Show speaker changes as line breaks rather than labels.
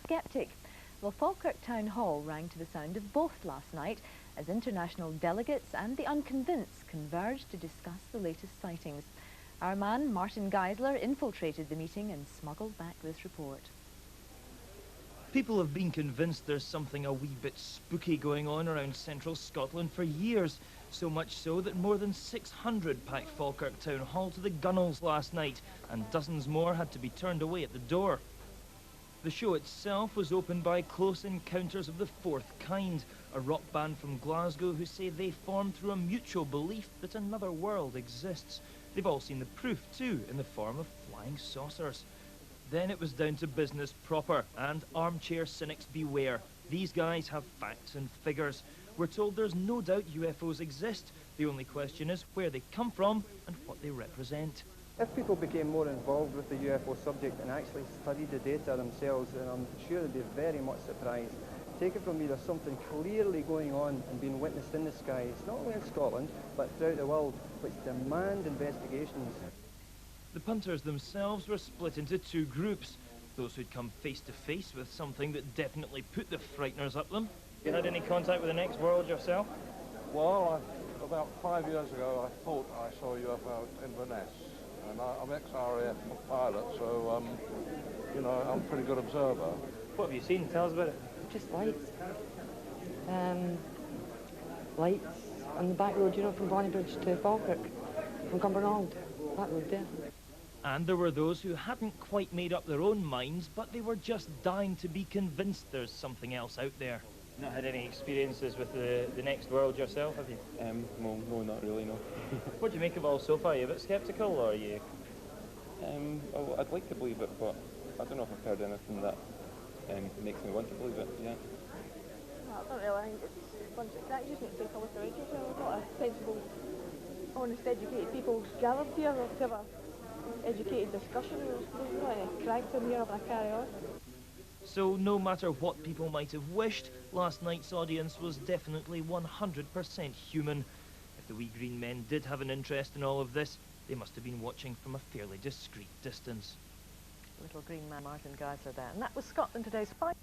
sceptic? Well, Falkirk Town Hall rang to the sound of both last night as international delegates and the unconvinced converged to discuss the latest sightings. Our man, Martin Geisler, infiltrated the meeting and smuggled back this report.
People have been convinced there's something a wee bit spooky going on around central Scotland for years, so much so that more than 600 packed Falkirk Town Hall to the gunnels last night, and dozens more had to be turned away at the door. The show itself was opened by Close Encounters of the Fourth Kind, a rock band from Glasgow who say they formed through a mutual belief that another world exists. They've all seen the proof too, in the form of flying saucers. Then it was down to business proper, and armchair cynics beware. These guys have facts and figures. We're told there's no doubt UFOs exist. The only question is where they come from and what they represent.
If people became more involved with the UFO subject and actually studied the data themselves, then I'm sure they'd be very much surprised. Take it from me, there's something clearly going on and being witnessed in the skies, not only in Scotland, but throughout the world, which demand investigations.
The punters themselves were split into two groups. Those who'd come face to face with something that definitely put the frighteners up them. You had any contact with the next world yourself?
Well, about 5 years ago I thought I saw a UFO in Inverness. And I'm ex-RAF pilot, so, you know, I'm a pretty good observer.
What have you seen? Tell us about it.
Just lights. Lights on the back road, you know, from Bonnybridge to Falkirk, from Cumbernauld, that road there.
And there were those who hadn't quite made up their own minds, but they were just dying to be convinced there's something else out there. Not had any experiences with the next world yourself, have you?
Well, no, not really, no.
What do you make of all so far? Are you a bit sceptical, or are you?
Well, I'd like to believe it, but I don't know if I've heard anything that makes me want to believe it yet.
No, I don't really. I think it's a bunch of cracks. You just need to take a look around yourself. There's a lot of sensible, honest, educated people gathered here to have an educated discussion. There's not any cracks in here having a carry on.
So no matter what people might have wished, last night's audience was definitely 100% human. If the wee green men did have an interest in all of this, they must have been watching from a fairly discreet distance.
Little green man Martin Geisler there. And that was Scotland Today's fight.